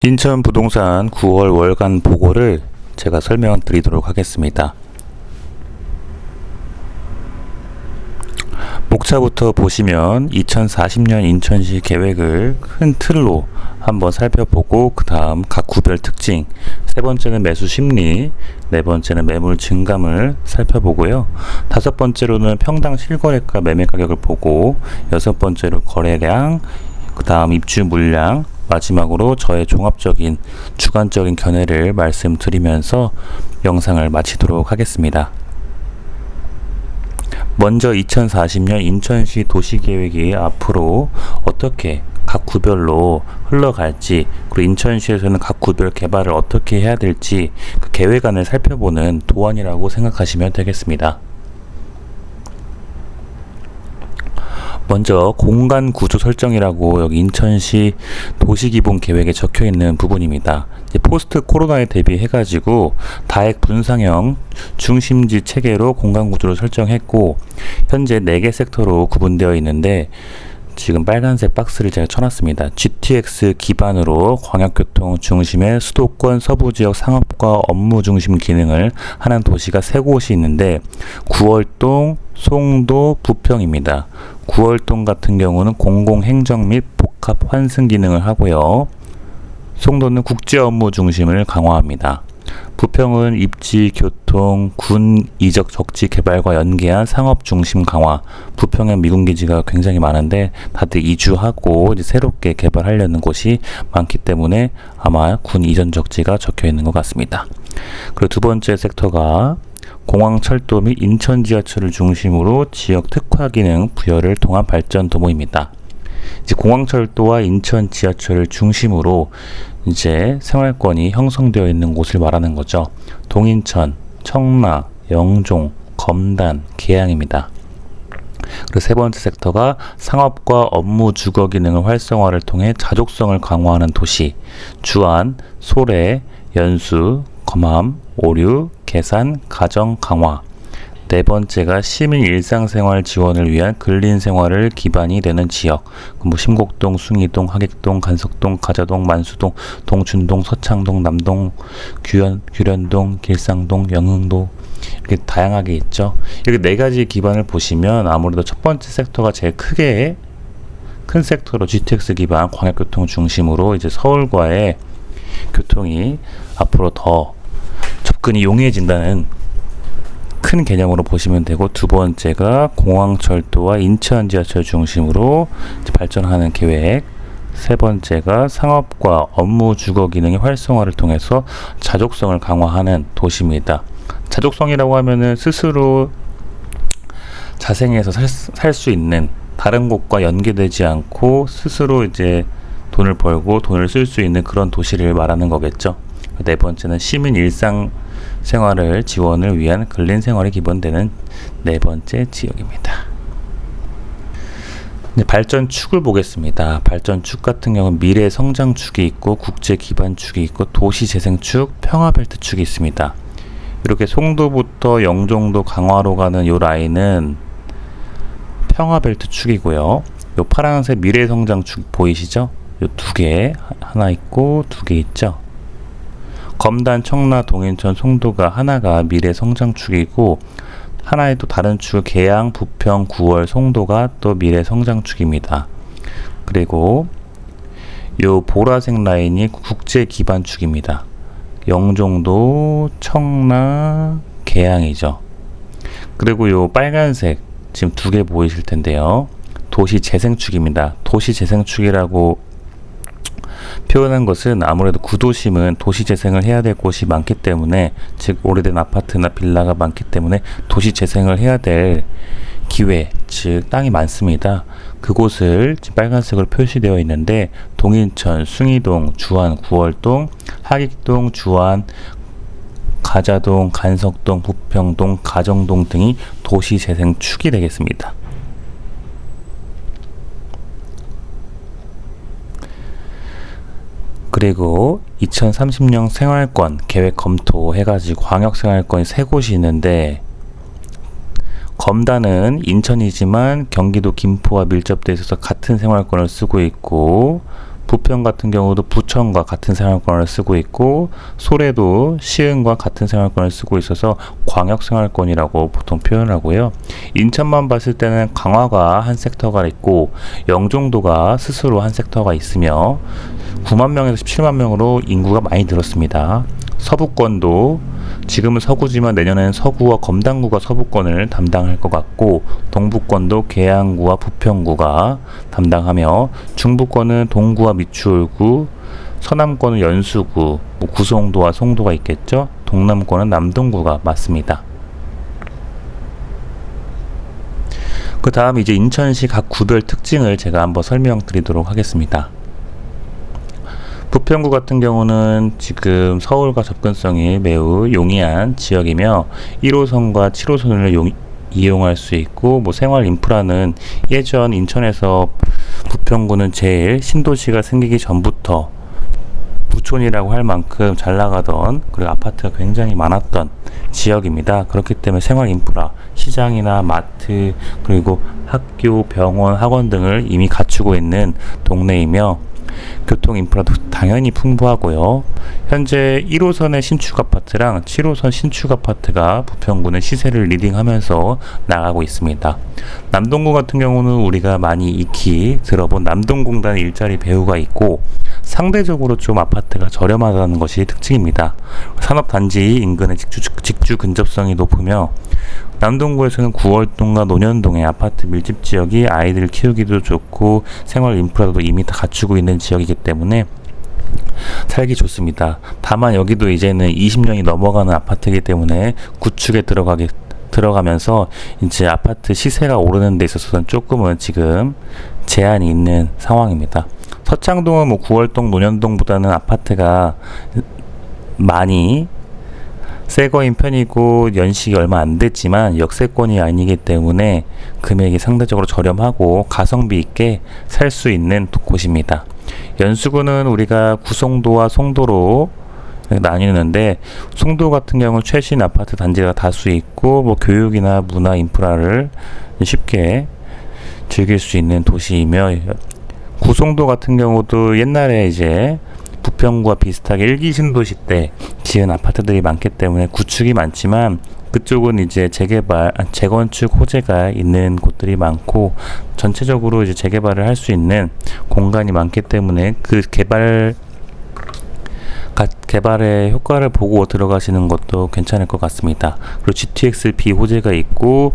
인천 부동산 9월 월간 보고를 제가 설명드리도록 하겠습니다. 목차부터 보시면 2040년 인천시 계획을 큰 틀로 한번 살펴보고 그 다음 각 구별 특징, 세 번째는 매수 심리, 네 번째는 매물 증감을 살펴보고요. 다섯 번째로는 평당 실거래가 매매 가격을 보고, 여섯 번째로 거래량, 그 다음 입주 물량, 마지막으로 저의 종합적인 주관적인 견해를 말씀드리면서 영상을 마치도록 하겠습니다. 먼저 2040년 인천시 도시계획이 앞으로 어떻게 각 구별로 흘러갈지, 그리고 인천시에서는 각 구별 개발을 어떻게 해야 될지 그 계획안을 살펴보는 도안이라고 생각하시면 되겠습니다. 먼저 공간 구조 설정이라고 여기 인천시 도시기본 계획에 적혀 있는 부분입니다. 포스트 코로나에 대비해 가지고 다액 분상형 중심지 체계로 공간 구조를 설정했고, 현재 4개 섹터로 구분되어 있는데 지금 빨간색 박스를 제가 쳐놨습니다. GTX 기반으로 광역교통 중심의 수도권 서부지역 상업과 업무 중심 기능을 하는 도시가 3곳이 있는데, 구월동, 송도, 부평입니다. 구월동 같은 경우는 공공행정 및 복합 환승 기능을 하고요. 송도는 국제 업무 중심을 강화합니다. 부평은 입지, 교통, 군 이적 적지 개발과 연계한 상업 중심 강화. 부평엔 미군 기지가 굉장히 많은데 다들 이주하고 이제 새롭게 개발하려는 곳이 많기 때문에 아마 군 이전 적지가 적혀 있는 것 같습니다. 그리고 두 번째 섹터가 공항철도 및 인천 지하철을 중심으로 지역 특화 기능 부여를 통한 발전 도모입니다. 이제 공항철도와 인천 지하철을 중심으로 이제 생활권이 형성되어 있는 곳을 말하는 거죠. 동인천, 청라, 영종, 검단, 계양입니다. 그리고 세 번째 섹터가 상업과 업무 주거 기능을 활성화를 통해 자족성을 강화하는 도시, 주안, 소래, 연수, 검암, 오류, 계산, 가정 강화. 네 번째가 시민 일상생활 지원을 위한 근린생활을 기반이 되는 지역, 심곡동, 숭이동, 하객동, 간석동, 가자동, 만수동, 동춘동, 서창동, 남동, 규련동, 길상동, 영흥도, 이렇게 다양하게 있죠. 이렇게 4가지 기반을 보시면 아무래도 첫 번째 섹터가 제일 큰 섹터로 GTX 기반 광역교통 중심으로 이제 서울과의 교통이 앞으로 더 접근이 용이해진다는 큰 개념으로 보시면 되고, 두 번째가 공항철도와 인천 지하철 중심으로 발전하는 계획, 세 번째가 상업과 업무 주거 기능의 활성화를 통해서 자족성을 강화하는 도시입니다. 자족성이라고 하면은 스스로 자생해서 살 수 있는, 다른 곳과 연계되지 않고 스스로 이제 돈을 벌고 돈을 쓸 수 있는 그런 도시를 말하는 거겠죠. 네 번째는 시민 일상 생활을 지원을 위한 근린 생활이 기본되는 네 번째 지역입니다. 발전 축을 보겠습니다. 발전 축 같은 경우는 미래 성장 축이 있고 국제 기반 축이 있고 도시 재생 축, 평화 벨트 축이 있습니다. 이렇게 송도부터 영종도 강화로 가는 요 라인은 평화 벨트 축이고요. 요 파란색 미래 성장 축 보이시죠? 요 2개, 하나 있고 2개 있죠. 검단, 청라, 동인천, 송도가 하나가 미래 성장 축이고, 하나의 또 다른 축 계양, 부평, 구월, 송도가 또 미래 성장 축입니다. 그리고 요 보라색 라인이 국제 기반 축입니다. 영종도, 청라, 계양이죠. 그리고 요 빨간색 지금 2개 보이실 텐데요. 도시 재생 축입니다. 도시 재생 축이라고 표현한 것은 아무래도 구도심은 도시 재생을 해야 될 곳이 많기 때문에, 즉 오래된 아파트나 빌라가 많기 때문에 도시 재생을 해야 될 기회, 즉 땅이 많습니다. 그곳을 지금 빨간색으로 표시되어 있는데, 동인천, 숭이동, 주안, 구월동, 하객동, 주안, 가자동, 간석동, 부평동, 가정동 등이 도시 재생 축이 되겠습니다. 그리고 2030년 생활권 계획 검토해가지고 광역생활권이 3곳이 있는데, 검단은 인천이지만 경기도 김포와 밀접되어 있어서 같은 생활권을 쓰고 있고, 부평 같은 경우도 부천과 같은 생활권을 쓰고 있고, 소래도 시흥과 같은 생활권을 쓰고 있어서 광역생활권이라고 보통 표현하고요. 인천만 봤을 때는 강화가 한 섹터가 있고 영종도가 스스로 한 섹터가 있으며 9만 명에서 17만 명으로 인구가 많이 늘었습니다. 서부권도 지금은 서구지만 내년에는 서구와 검단구가 서부권을 담당할 것 같고, 동부권도 계양구와 부평구가 담당하며, 중부권은 동구와 미추홀구, 서남권은 연수구, 구송도와 송도가 있겠죠. 동남권은 남동구가 맞습니다. 그 다음 이제 인천시 각 구별 특징을 제가 한번 설명드리도록 하겠습니다. 부평구 같은 경우는 지금 서울과 접근성이 매우 용이한 지역이며 1호선과 7호선을 이용할 수 있고, 생활 인프라는 예전 인천에서 부평구는 제일 신도시가 생기기 전부터 부촌이라고 할 만큼 잘 나가던, 그리고 아파트가 굉장히 많았던 지역입니다. 그렇기 때문에 생활 인프라, 시장이나 마트, 그리고 학교, 병원, 학원 등을 이미 갖추고 있는 동네이며, 교통 인프라도 당연히 풍부하고요. 현재 1호선의 신축 아파트랑 7호선 신축 아파트가 부평구는 시세를 리딩하면서 나가고 있습니다. 남동구 같은 경우는 우리가 많이 익히 들어본 남동공단 일자리 배후가 있고, 상대적으로 좀 아파트가 저렴하다는 것이 특징입니다. 산업단지 인근의 직주 근접성이 높으며, 남동구에서는 구월동과 논현동의 아파트 밀집 지역이 아이들 키우기도 좋고 생활 인프라도 이미 다 갖추고 있는 지역이기 때문에 살기 좋습니다. 다만 여기도 이제는 20년이 넘어가는 아파트이기 때문에 구축에 들어가면서 이제 아파트 시세가 오르는 데 있어서는 조금은 지금 제한이 있는 상황입니다. 서창동은 구월동, 논현동보다는 아파트가 많이 새거인 편이고 연식이 얼마 안 됐지만 역세권이 아니기 때문에 금액이 상대적으로 저렴하고 가성비 있게 살 수 있는 곳입니다. 연수구는 우리가 구송도와 송도로 나뉘는데, 송도 같은 경우는 최신 아파트 단지가 다수 있고 교육이나 문화 인프라를 쉽게 즐길 수 있는 도시이며, 구송도 같은 경우도 옛날에 이제 부평구와 비슷하게 1기 신도시 때 지은 아파트들이 많기 때문에 구축이 많지만, 그쪽은 이제 재건축 호재가 있는 곳들이 많고 전체적으로 이제 재개발을 할 수 있는 공간이 많기 때문에 그 개발의 효과를 보고 들어가시는 것도 괜찮을 것 같습니다. 그리고 GTX-B 호재가 있고,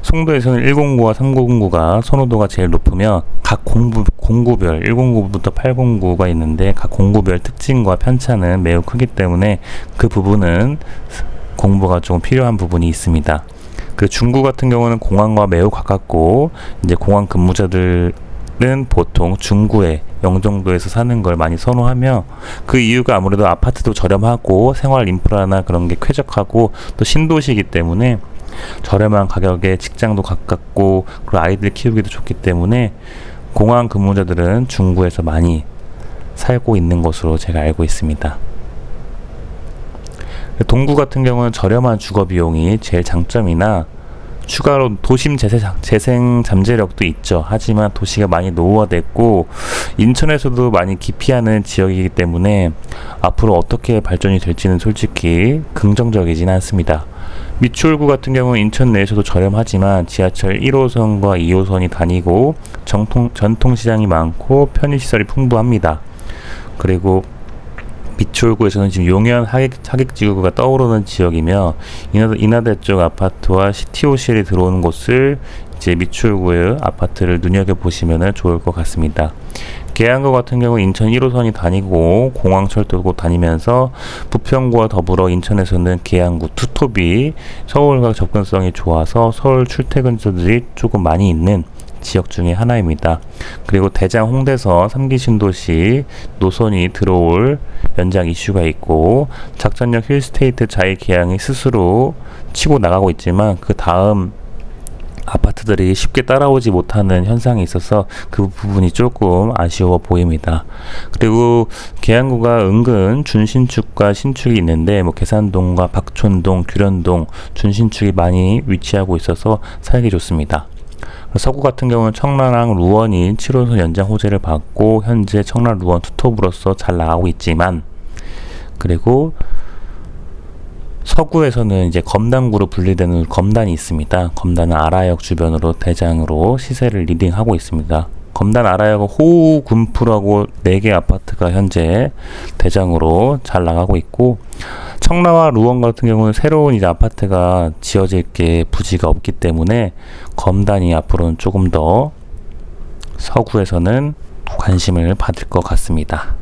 송도에서는 109와 309가 선호도가 제일 높으며 각 공구별 109부터 809가 있는데 각 공구별 특징과 편차는 매우 크기 때문에 그 부분은 공부가 조금 필요한 부분이 있습니다. 그 중구 같은 경우는 공항과 매우 가깝고, 이제 공항 근무자들은 보통 중구에 영종도에서 사는 걸 많이 선호하며, 그 이유가 아무래도 아파트도 저렴하고 생활 인프라나 그런 게 쾌적하고 또 신도시이기 때문에 저렴한 가격에 직장도 가깝고 그리고 아이들 키우기도 좋기 때문에 공항 근무자들은 중구에서 많이 살고 있는 것으로 제가 알고 있습니다. 동구 같은 경우는 저렴한 주거 비용이 제일 장점이나 추가로 도심 재생 잠재력도 있죠. 하지만 도시가 많이 노후화됐고 인천에서도 많이 기피하는 지역이기 때문에 앞으로 어떻게 발전이 될지는 솔직히 긍정적이진 않습니다. 미추홀구 같은 경우는 인천 내에서도 저렴하지만 지하철 1호선과 2호선이 다니고 전통시장이 많고 편의시설이 풍부합니다. 그리고 미추홀구에서는 지금 용현 하객지구가 떠오르는 지역이며, 인하대 쪽 아파트와 TOCL이 들어오는 곳을 이제 미추홀구의 아파트를 눈여겨보시면 좋을 것 같습니다. 계양구 같은 경우 인천 1호선이 다니고 공항철도고 다니면서 부평구와 더불어 인천에서는 계양구 투톱이 서울과 접근성이 좋아서 서울 출퇴근자들이 조금 많이 있는 지역 중에 하나입니다. 그리고 대장 홍대선 3기 신도시 노선이 들어올 연장 이슈가 있고, 작전역 힐스테이트 자이 계양이 스스로 치고 나가고 있지만 그 다음 아파트들이 쉽게 따라오지 못하는 현상이 있어서 그 부분이 조금 아쉬워 보입니다. 그리고 계양구가 은근 준신축과 신축이 있는데 계산동과 박촌동, 규련동 준신축이 많이 위치하고 있어서 살기 좋습니다. 서구 같은 경우는 청라랑 루원이 7호선 연장 호재를 받고 현재 청라 루원 투톱으로서 잘 나가고 있지만, 그리고 서구에서는 이제 검단구로 분리되는 검단이 있습니다. 검단은 아라역 주변으로 대장으로 시세를 리딩하고 있습니다. 검단 아라역 호우 군푸라고 4개 아파트가 현재 대장으로 잘 나가고 있고, 청라와 루원 같은 경우는 새로운 이제 아파트가 지어질 게 부지가 없기 때문에 검단이 앞으로는 조금 더 서구에서는 관심을 받을 것 같습니다.